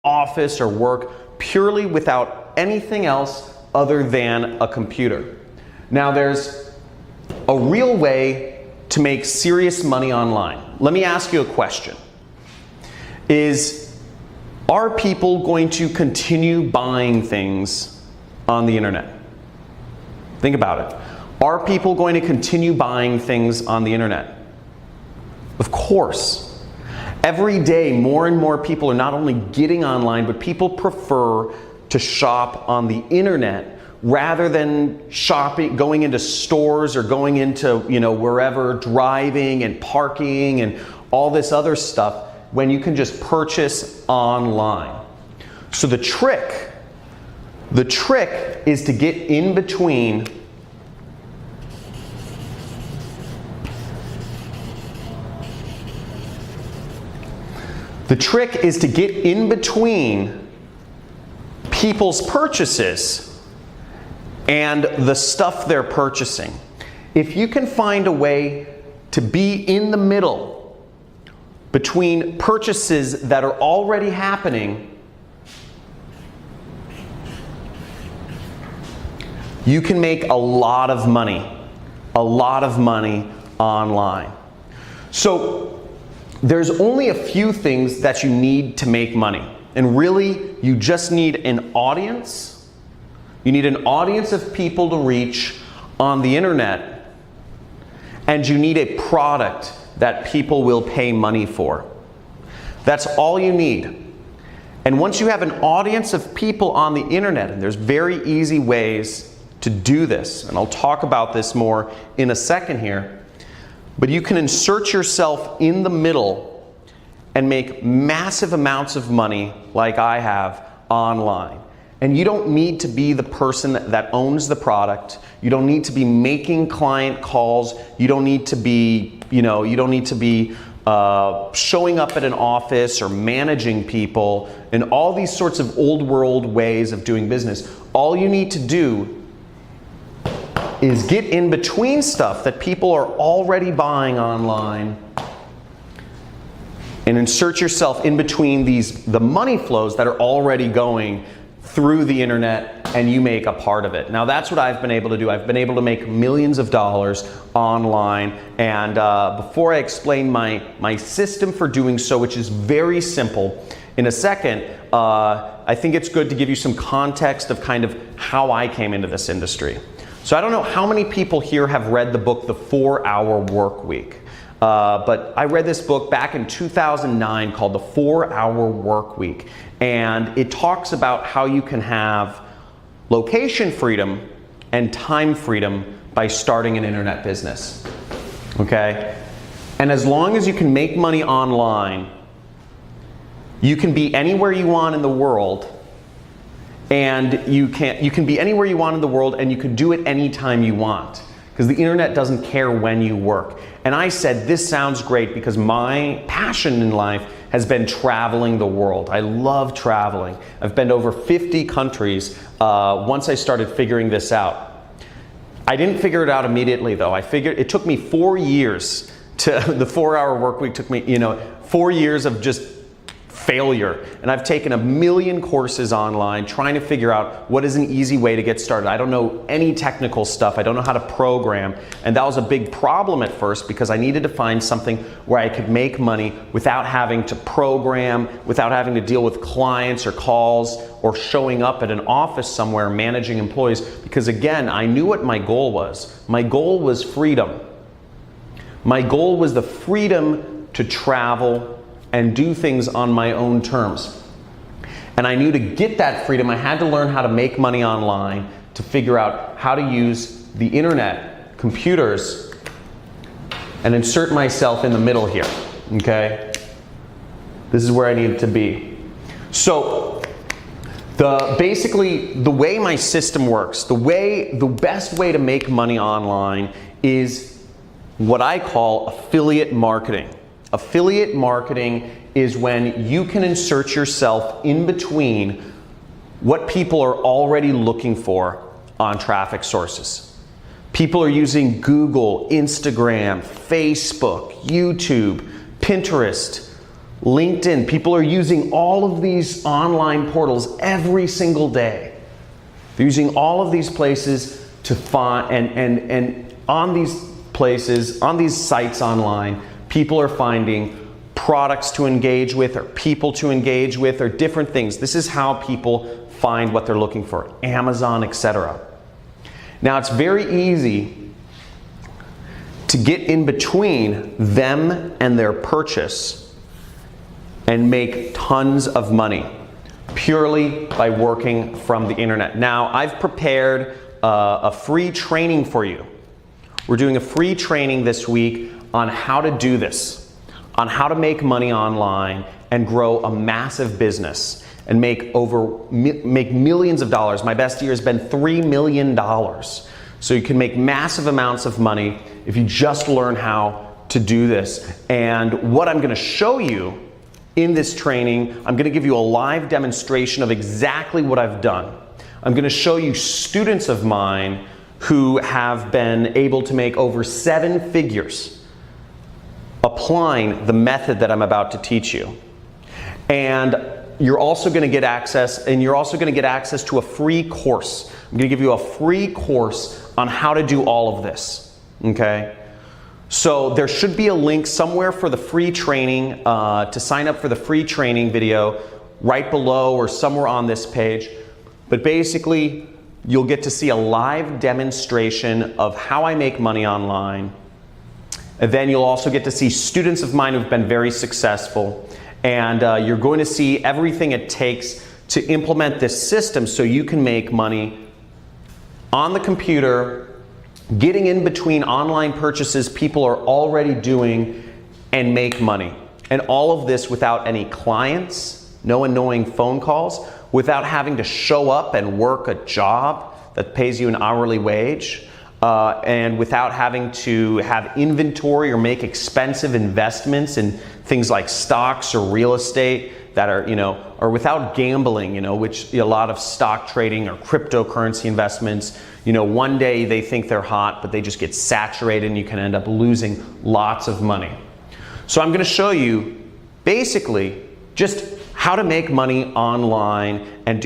office or work purely without anything else other than a computer. Now there's a real way to make serious money online. Let me ask you a question. Are people going to continue buying things on the internet? Think about it. Are people going to continue buying things on the internet? Of course. Every day, more and more people are not only getting online, but people prefer to shop on the internet rather than shopping, going into stores or going into, wherever, driving and parking and all this other stuff, when you can just purchase online. So the trick is to get in between people's purchases and the stuff they're purchasing. If you can find a way to be in the middle between purchases that are already happening, you can make a lot of money online. So there's only a few things that you need to make money. And really, you just need an audience. You need an audience of people to reach on the internet. And you need a product that people will pay money for. That's all you need. And once you have an audience of people on the internet, and there's very easy ways to do this, and I'll talk about this more in a second here, but you can insert yourself in the middle and make massive amounts of money like I have online. And you don't need to be the person that owns the product. You don't need to be making client calls. You don't need to be, showing up at an office or managing people and all these sorts of old world ways of doing business. All you need to do is get in between stuff that people are already buying online and insert yourself in between the money flows that are already going through the internet, and you make a part of it. Now that's what I've been able to do. I've been able to make millions of dollars online, and before I explain my system for doing so, which is very simple, in a second, I think it's good to give you some context of kind of how I came into this industry. So I don't know how many people here have read the book, The 4-Hour Workweek. But I read this book back in 2009 called The 4-Hour Workweek, and it talks about how you can have location freedom and time freedom by starting an internet business. Okay? And as long as you can make money online, you can be anywhere you want in the world, and you can be anywhere you want in the world, and you can do it anytime you want, because the internet doesn't care when you work. And I said, this sounds great, because my passion in life has been traveling the world. I love traveling. I've been to over 50 countries once I started figuring this out. I didn't figure it out immediately though. It took me 4 years the 4-Hour Workweek took me, 4 years of just failure. And I've taken 1 million courses online trying to figure out what is an easy way to get started. I don't know any technical stuff. I don't know how to program. And that was a big problem at first, because I needed to find something where I could make money without having to program, without having to deal with clients or calls or showing up at an office somewhere managing employees. Because again, I knew what my goal was. My goal was freedom. My goal was the freedom to travel and do things on my own terms. And I knew to get that freedom, I had to learn how to make money online, to figure out how to use the internet, computers, and insert myself in the middle here, okay? This is where I needed to be. So, basically, the way my system works, the best way to make money online is what I call affiliate marketing. Affiliate marketing is when you can insert yourself in between what people are already looking for on traffic sources. People are using Google, Instagram, Facebook, YouTube, Pinterest, LinkedIn. People are using all of these online portals every single day. They're using all of these places to find, and on these places, on these sites online, people are finding products to engage with, or people to engage with, or different things. This is how people find what they're looking for. Amazon, etc. Now, it's very easy to get in between them and their purchase and make tons of money purely by working from the internet. Now, I've prepared a free training for you. We're doing a free training this week on how to do this, on how to make money online and grow a massive business and make millions of dollars. My best year has been $3 million. So you can make massive amounts of money if you just learn how to do this. And what I'm going to show you in this training, I'm going to give you a live demonstration of exactly what I've done. I'm going to show you students of mine who have been able to make over 7 figures applying the method that I'm about to teach you. And you're also going to get access, to a free course. I'm going to give you a free course on how to do all of this. Okay? So there should be a link somewhere for the free training, to sign up for the free training video right below or somewhere on this page. But basically, you'll get to see a live demonstration of how I make money online. And then you'll also get to see students of mine who've been very successful. And you're going to see everything it takes to implement this system so you can make money on the computer, getting in between online purchases people are already doing, and make money. And all of this without any clients, no annoying phone calls, without having to show up and work a job that pays you an hourly wage, and without having to have inventory or make expensive investments in things like stocks or real estate that are, or without gambling, which a lot of stock trading or cryptocurrency investments, one day they think they're hot, but they just get saturated and you can end up losing lots of money. So I'm going to show you basically just how to make money online and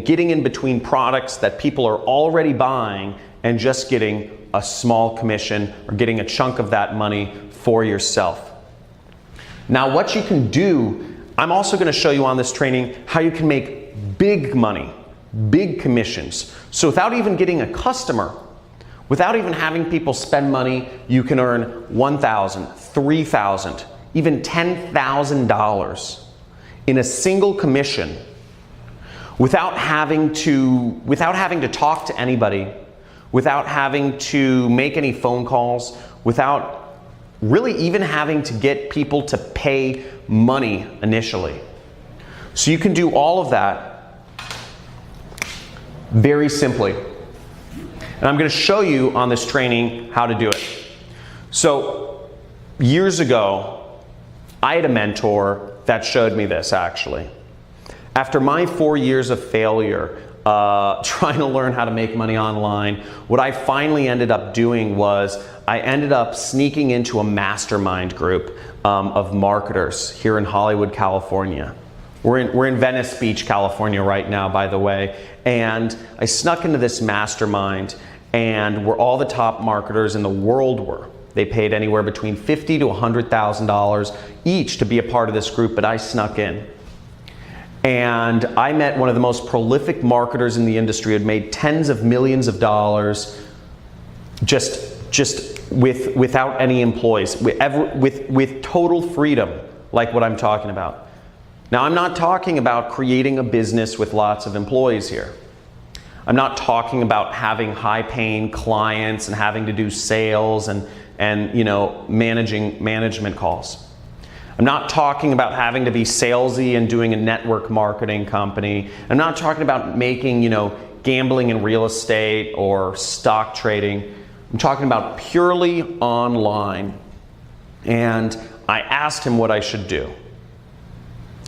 getting in between products that people are already buying and just getting a small commission or getting a chunk of that money for yourself. Now, what you can do, I'm also going to show you on this training how you can make big money, big commissions. So without even getting a customer, without even having people spend money, you can earn $1,000, $3,000, even $10,000 in a single commission without having to talk to anybody, without having to make any phone calls, without really even having to get people to pay money initially. So you can do all of that very simply. And I'm going to show you on this training how to do it. So years ago, I had a mentor that showed me this actually. After my 4 years of failure, trying to learn how to make money online, what I finally ended up doing was I ended up sneaking into a mastermind group of marketers here in Hollywood, California. We're in Venice Beach, California right now, by the way. And I snuck into this mastermind, and where all the top marketers in the world were. They paid anywhere between $50,000 to $100,000 each to be a part of this group, but I snuck in. And I met one of the most prolific marketers in the industry, had made tens of millions of dollars without any employees, with total freedom, like what I'm talking about. Now, I'm not talking about creating a business with lots of employees here. I'm not talking about having high-paying clients and having to do sales and management calls. I'm not talking about having to be salesy and doing a network marketing company. I'm not talking about making, gambling in real estate or stock trading. I'm talking about purely online. And I asked him what I should do.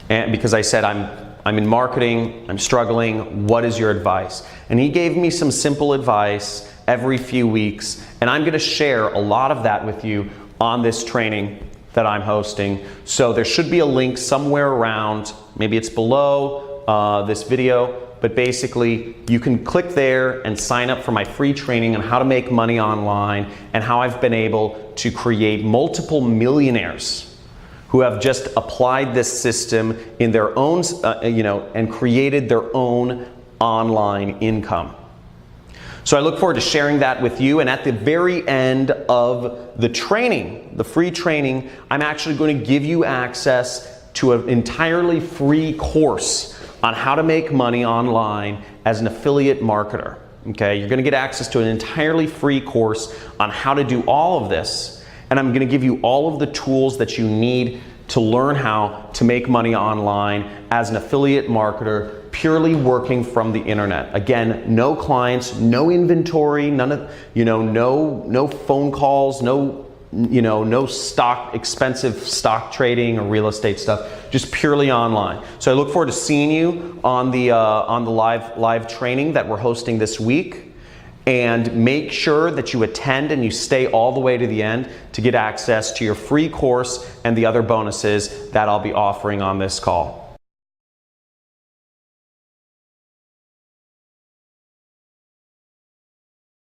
And because I said, I'm in marketing, I'm struggling, what is your advice? And he gave me some simple advice every few weeks, and I'm going to share a lot of that with you on this training that I'm hosting. So there should be a link somewhere around, maybe it's below this video, but basically you can click there and sign up for my free training on how to make money online and how I've been able to create multiple millionaires who have just applied this system in their own, and created their own online income. So I look forward to sharing that with you, and at the very end of the training, the free training, I'm actually going to give you access to an entirely free course on how to make money online as an affiliate marketer. Okay, you're going to get access to an entirely free course on how to do all of this, and I'm going to give you all of the tools that you need to learn how to make money online as an affiliate marketer, purely working from the internet. Again, no clients, no inventory, none of, no phone calls, no expensive stock trading or real estate stuff, just purely online. So I look forward to seeing you on the live training that we're hosting this week. And make sure that you attend and you stay all the way to the end to get access to your free course and the other bonuses that I'll be offering on this call.